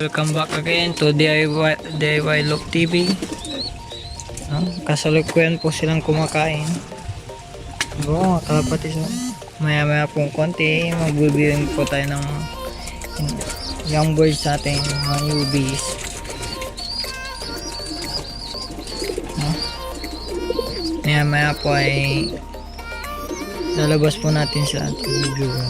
Welcome back again to DIY Look TV. Kasalukuyan po silang kumakain. Mga kalapati. Maya maya pong konti magbibiling po tayo ng young birds natin, mga newbies. Maya maya po ay lalabas po natin sa ating video.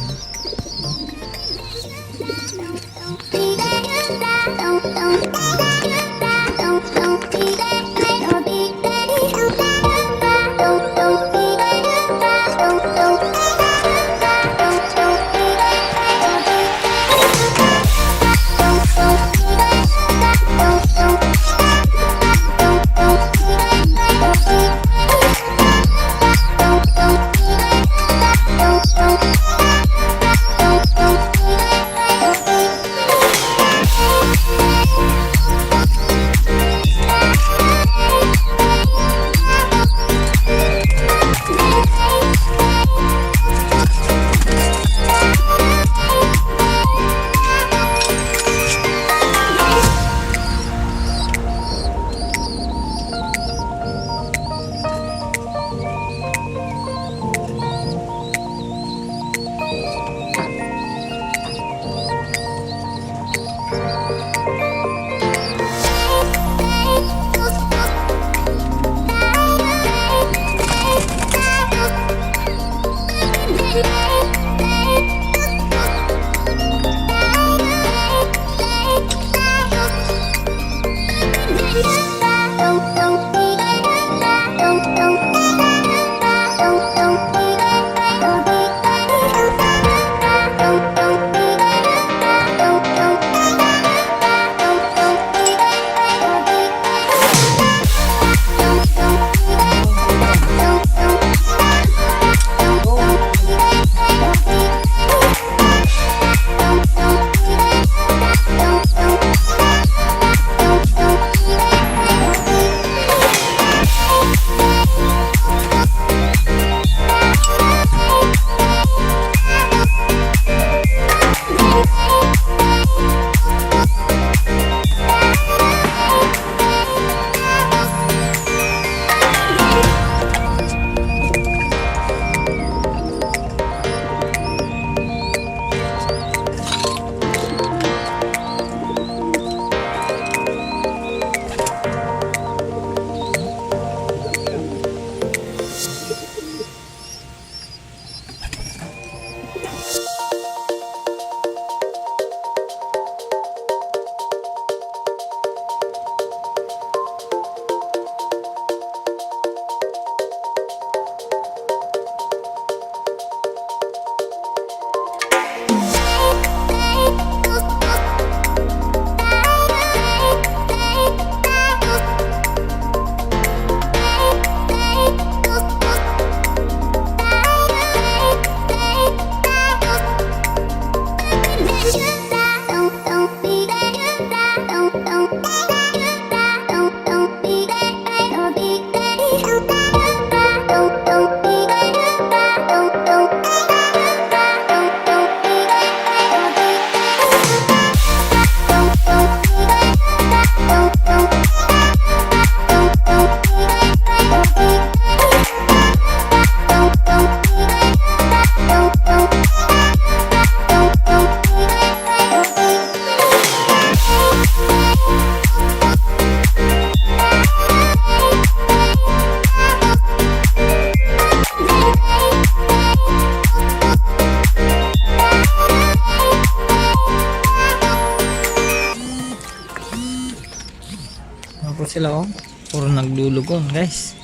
Po sila puro nagdulugon guys,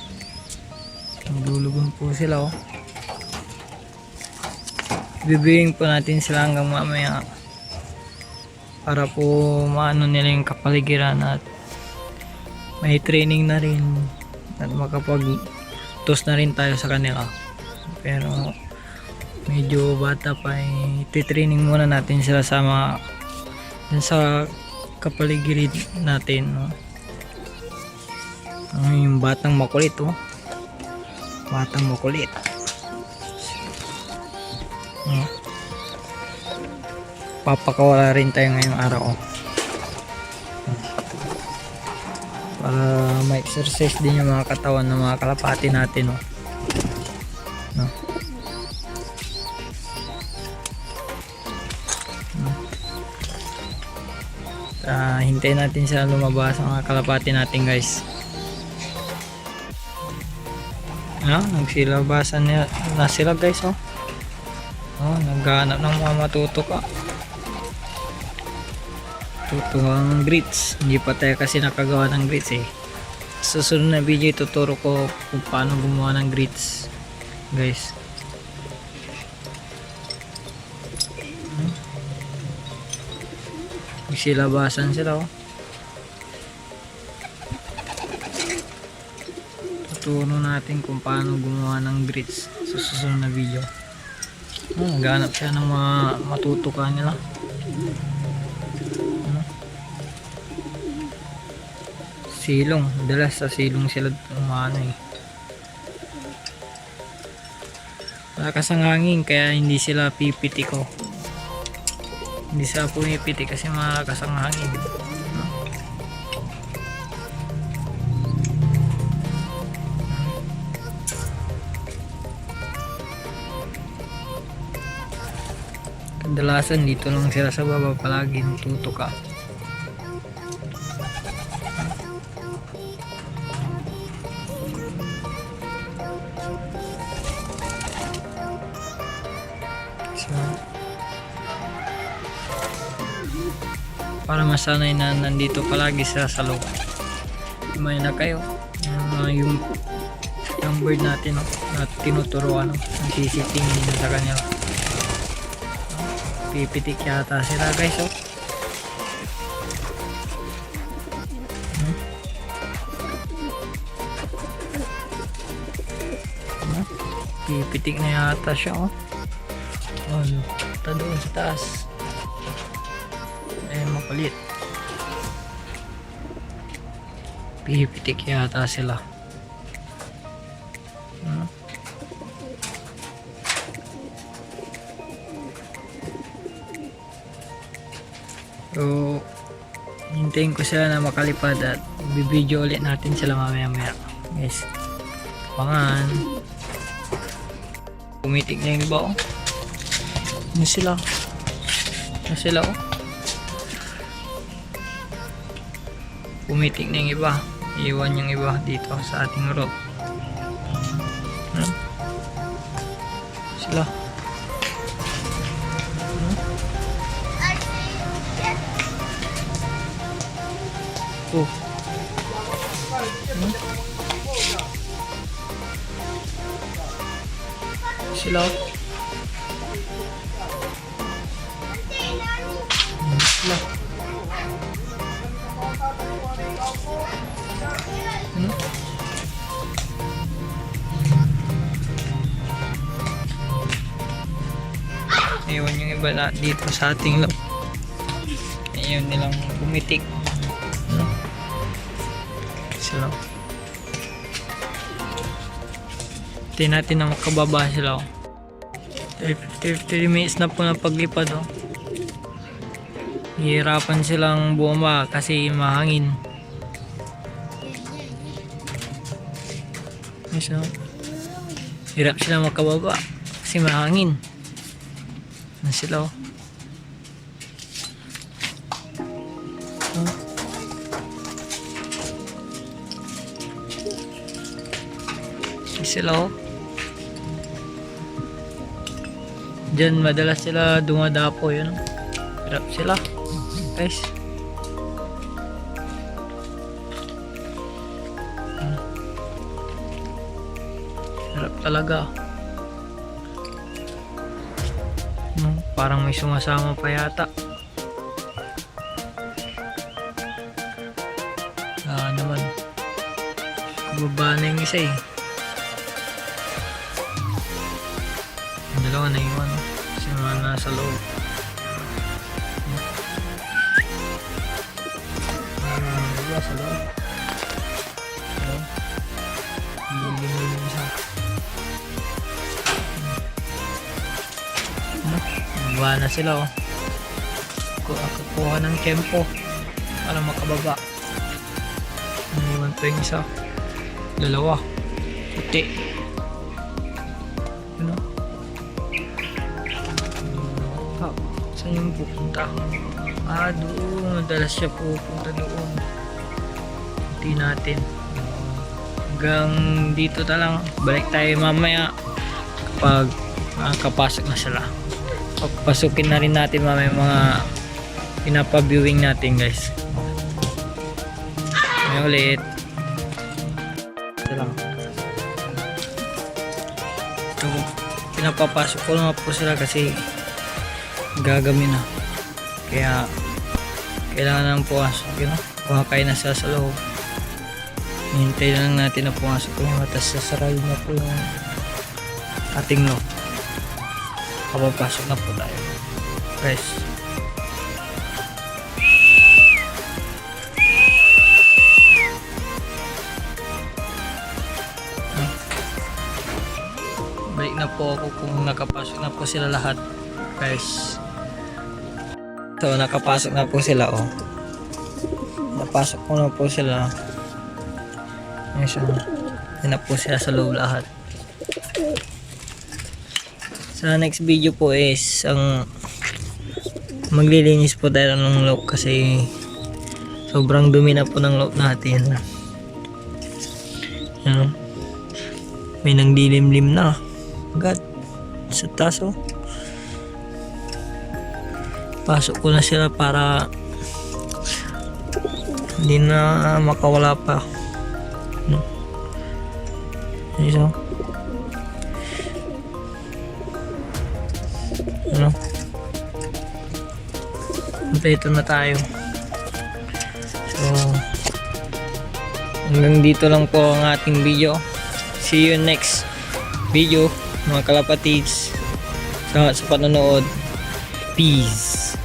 nagdulugon po sila bibigyan po natin sila hanggang mamaya para po maano nila yung kapaligiran at may training na rin at makapag-toss na rin tayo sa kanila, pero medyo bata pa titraining muna natin sila sa kapaligiran natin, yung batang makulit batang makulit. Papakawala rin tayo ngayong araw. para ma-exercise din yung mga katawan ng mga kalapati natin, no? Hintayin natin sila lumabas ang mga kalapati natin, guys. Nagsilabasan na sila, guys, oh. Naghahanap ng mga matutuka. Tutukan ng grits. Hindi pa tayo kasi nakagawa ng grits, eh. Susunod na video ituturo ko kung paano gumawa ng grits, guys. Silabasan sila, oh. Tuturo natin kung paano gumawa ng grits sa susunod na video. Naghanap siya ng mga matutukan nila. Silong, dalas sa silong sila umano, eh. Malakas ang hangin kaya hindi sila pipitik, oh. Hindi sila pumipiti kasi malakas ang hangin. Kadalasan dito lang sila sa baba palagi tutuka. Para masanay na nandito palagi sa loob. May na kayo yung bird natin, no, na tinuturuan, no, nagsisitingin sa kanya. Pipitik yata sila, guys, oh. Pipitik na yata siya, oh. Doon sa taas. Makulit. Pipitik yata sila. So, hintayin ko sila na makalipad at bibidyo ulit natin sila mamaya, guys. Pangan. Pumitik na yung iba, oh. Ano sila, oh. Pumitik na yung iba. Iwan yung iba dito sa ating rope. Sila. Oh. Sila. Sila. Iwan yung iba na dito sa ating loob. Ayun nilang pumitik. Sila. Tingnan natin na makababa sila, oh. 30 minutes na po na paglipad, oh. Hihirapan silang bumaba kasi mahangin. So, hirap sila makababa kasi mahangin. Na sila, oh. Sila, oh. Diyan madalas sila dumadapo, yun. Hirap sila, guys. Hirap talaga. Parang may sumasama pa yata. Naman. Baba na yung isa, eh. Ang dalawa na iwan, kasi mga nasa loob. Dalawa sa loob. Hindi yung isa. Baba na sila, oh. Kukuha ng tempo para makababa. Iniwan naman ito yung isa. Dalawa. Puti. Ano? Saan yung pupunta? Doon. Madalas siya pupunta doon. Hindi natin. Hanggang dito na lang. Balik tayo mamaya kapag kapasok na sila. Papasukin na rin natin mamaya mga pinapa-viewing natin, guys. May ulit. Ito lang. So, pinapapasok ko na po sila kasi gagawin na. Kaya kailangan nang pumasok yun. Kumakay na siya sa loob. Hintay na lang natin na pumasok ko yung tapos sasarado na po yung ating loob. Kapapasok na po tayo, guys. Balik na po ako kung nakapasok na po sila lahat, guys. So nakapasok na po sila, oh. Napasok ko na po sila. Yes, na po sila sa loob lahat. Sa next video po is ang maglilinis po tayo ng loob kasi sobrang dumi na po ng loob natin. Ano? May nangdilimlim na agad sa taso. Pasok ko na sila para hindi na makawala pa. No? So, ano? Kompleto na tayo. So, hanggang dito lang po ang ating video. See you next video, mga kalapatids. Salamat sa panonood. Peace.